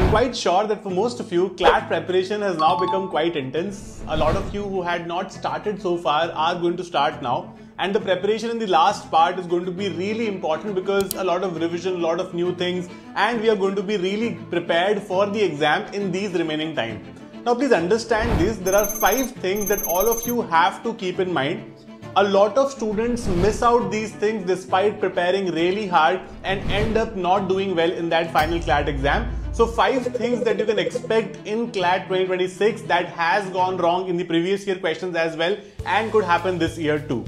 quite sure that for most of you, CLAT preparation has now become quite intense. A lot of you who had not started so far are going to start now. And the preparation in the last part is going to be really important because a lot of revision, a lot of new things, and we are going to be really prepared for the exam in these remaining time. Now please understand this, there are 5 things that all of you have to keep in mind. A lot of students miss out these things despite preparing really hard and end up not doing well in that final CLAT exam. So 5 things that you can expect in CLAT 2026 that has gone wrong in the previous year questions as well and could happen this year too.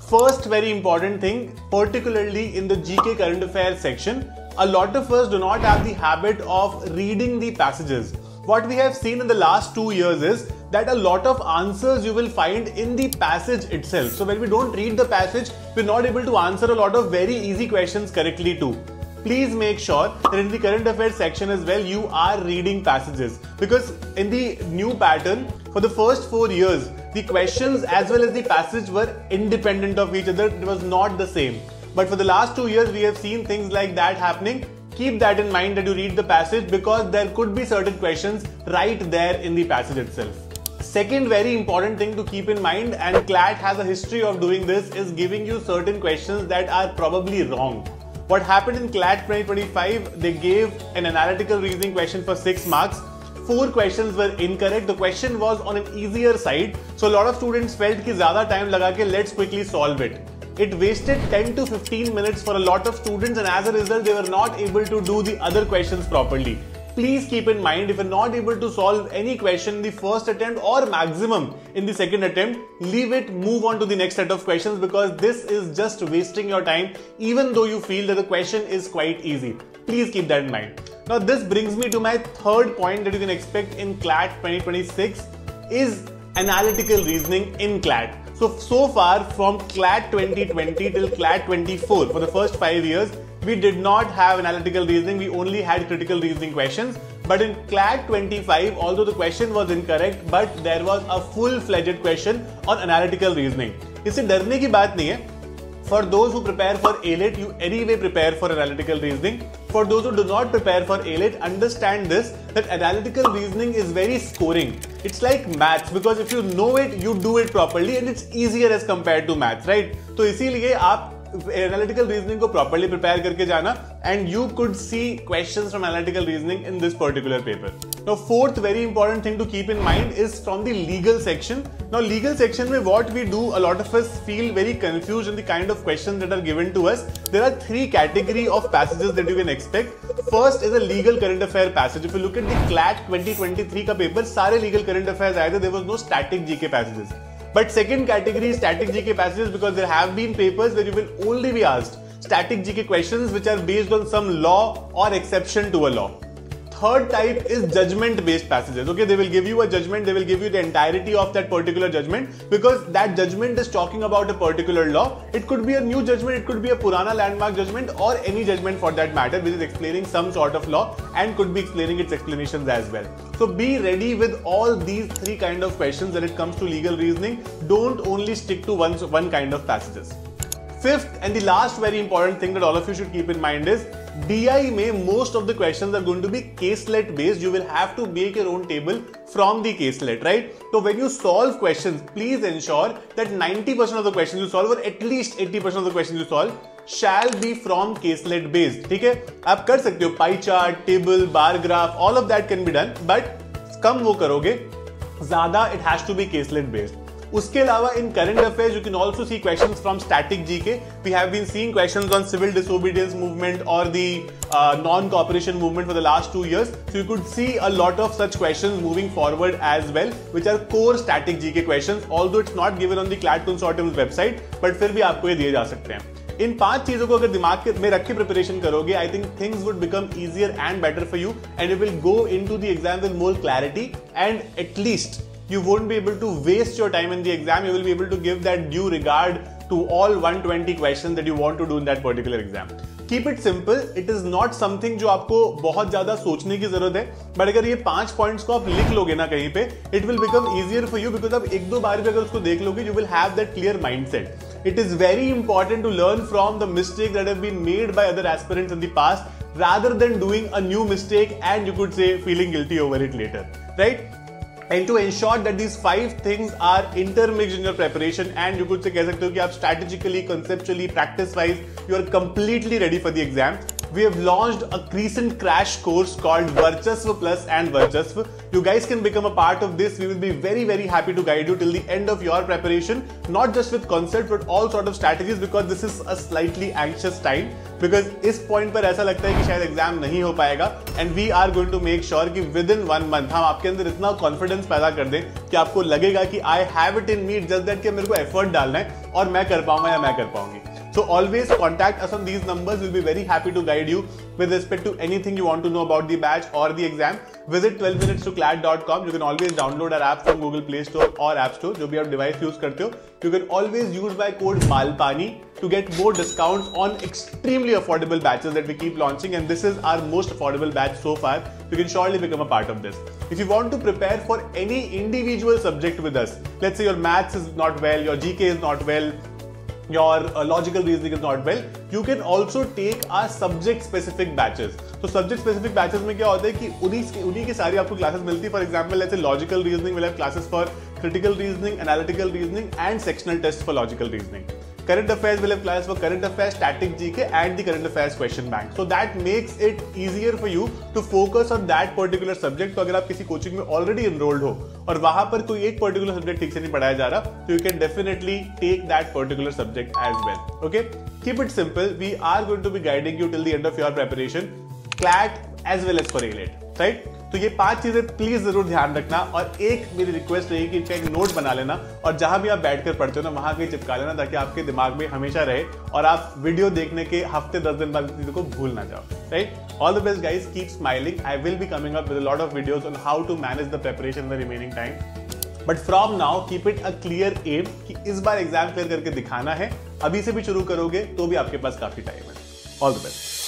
First very important thing, particularly in the GK current affairs section, a lot of us do not have the habit of reading the passages. What we have seen in the last 2 years is that a lot of answers you will find in the passage itself. So when we don't read the passage, we're not able to answer a lot of very easy questions correctly too. Please make sure that in the current affairs section as well, you are reading passages. Because in the new pattern, for the first 4 years, the questions as well as the passage were independent of each other. It was not the same. But for the last 2 years, we have seen things like that happening. Keep that in mind that you read the passage because there could be certain questions right there in the passage itself. Second very important thing to keep in mind, and CLAT has a history of doing this, is giving you certain questions that are probably wrong. What happened in CLAT 2025, they gave an analytical reasoning question for 6 marks. 4 questions were incorrect. The question was on an easier side. So a lot of students felt कि ज़्यादा time लगा के let's quickly solve it. It wasted 10 to 15 minutes for a lot of students and as a result they were not able to do the other questions properly. Please keep in mind, if you're not able to solve any question in the first attempt or maximum in the second attempt, leave it, move on to the next set of questions because this is just wasting your time even though you feel that the question is quite easy. Please keep that in mind. Now this brings me to my third point that you can expect in CLAT 2026 is analytical reasoning in CLAT. So far from CLAT 2020 till CLAT 24, for the first 5 years, we did not have analytical reasoning, we only had critical reasoning questions. But in CLAT 25, although the question was incorrect, but there was a full-fledged question on analytical reasoning. इससे डरने की बात नहीं है. For those who prepare for ALET, you anyway prepare for analytical reasoning. For those who do not prepare for ALET, understand this, that analytical reasoning is very scoring. It's like maths because if you know it, you do it properly and it's easier as compared to maths, right? तो इसीलिए आप analytical reasoning को properly prepare करके जाना and you could see questions from analytical reasoning in this particular paper. Now fourth very important thing to keep in mind is from the legal section. Now legal section में what we do, a lot of us feel very confused in the kind of questions that are given to us. There are 3 categories of passages that you can expect. First is a legal current affair passage. If you look at the CLAT 2023 का paper, सारे legal current affairs आए थे, there was no static GK passages. But second category is static GK passages because there have been papers where you will only be asked static GK questions which are based on some law or exception to a law. Third type is judgment based passages. Okay, they will give you a judgment, they will give you the entirety of that particular judgment because that judgment is talking about a particular law. It could be a new judgment, it could be a Purana landmark judgment or any judgment for that matter which is explaining some sort of law and could be explaining its explanations as well. So be ready with all these 3 kind of questions when it comes to legal reasoning. Don't only stick to one kind of passages. Fifth and the last very important thing that all of you should keep in mind is DI में most of the questions are going to be caselet based. You will have to make your own table from the caselet, right? So when you solve questions, please ensure that 90% of the questions you solve or at least 80% of the questions you solve shall be from caselet based. ठीक है? आप कर सकते हो pie chart, table, bar graph, all of that can be done, but कम वो करोगे, ज़्यादा it has to be caselet based. उसके अलावा in current affairs you can also see questions from static GK. We have been seeing questions on civil disobedience movement or the non-cooperation movement for the last 2 years. So you could see a lot of such questions moving forward as well, which are core static GK questions. Although it's not given on the CLAT Consortium's website, but फिर भी आपको ये दिए जा सकते हैं. इन 5 चीजों को अगर दिमाग में रख के प्रिपरेशन करोगे, I think things would become easier and better for you, and you will go into the exam with more clarity, and at least you won't be able to waste your time in the exam. You will be able to give that due regard to all 120 questions that you want to do in that particular exam. Keep it simple. It is not something जो आपको बहुत ज्यादा सोचने की जरूरत है, but अगर ये 5 पॉइंट्स को आप लिख लोगे ना कहीं पे, it will become easier for you because आप 1-2 बार भी अगर उसको देख लोगे, you will have that clear mindset. It is very important to learn from the mistakes that have been made by other aspirants in the past. rather than doing a new mistake and you could say feeling guilty over it later, right? And to ensure that these 5 things are intermixed in your preparation and you could say कह सकते हो कि आप strategically, conceptually, practice wise you are completely ready for the exam, we have launched a recent crash course called Varchasva Plus and Varchasva. You guys can become a part of this. We will be very, very happy to guide you till the end of your preparation, not just with concept but all sort of strategies, because this is a slightly anxious time, because इस point पर ऐसा लगता है कि शायद exam नहीं हो पाएगा, and we are going to make sure कि within 1 month हम आपके अंदर इतना confidence पैदा कर दें कि आपको लगेगा कि I have it in me, just that कि मेरे को effort डालना है और मैं कर पाऊंगा या मैं कर पाऊंगी. So always contact us on these numbers. We'll be very happy to guide you with respect to anything you want to know about the batch or the exam. Visit 12minutestoclat.com. You can always download our app from Google Play Store or App Store, जो भी आप device use करते हो. You can always use my code MALPANI to get more discounts on extremely affordable batches that we keep launching, and this is our most affordable batch so far. You can surely become a part of this. If you want to prepare for any individual subject with us, let's say your maths is not well, your GK is not well, your logical reasoning is not well, you can also take our subject specific batches. तो subject specific batches में क्या होता है कि उन्हीं की सारी आपको classes मिलती है. For example, let's say logical reasoning will have classes for critical reasoning, analytical reasoning and sectional tests for logical reasoning. Current affairs will have classes for current affairs, static GK and the current affairs question bank. So that makes it easier for you to focus on that particular subject. तो अगर आप किसी coaching में already enrolled हो और वहां पर कोई एक particular subject ठीक से नहीं पढ़ाया जा रहा, तो you can definitely take that particular subject as well. Okay? Keep it simple. We are going to be guiding you till the end of your preparation, CLAT as well as for A-Late, right? तो ये 5 चीजें please जरूर ध्यान रखना, और एक मेरी request रहेगी कि इनका एक नोट बना लेना और जहां भी आप बैठकर पढ़ते हो ना वहां कहीं चिपका लेना, ताकि आपके दिमाग में हमेशा रहे और आप वीडियो देखने के हफ्ते 10 दिन बाद चीजों को भूल ना जाओ, right? All the best guys, keep smiling. I will be coming up with a lot of videos on how to manage the preparation in the remaining time, but from now keep it a clear aim कि इस बार exam clear करके दिखाना है. अभी से भी शुरू करोगे तो भी आपके पास काफी टाइम है. All the best.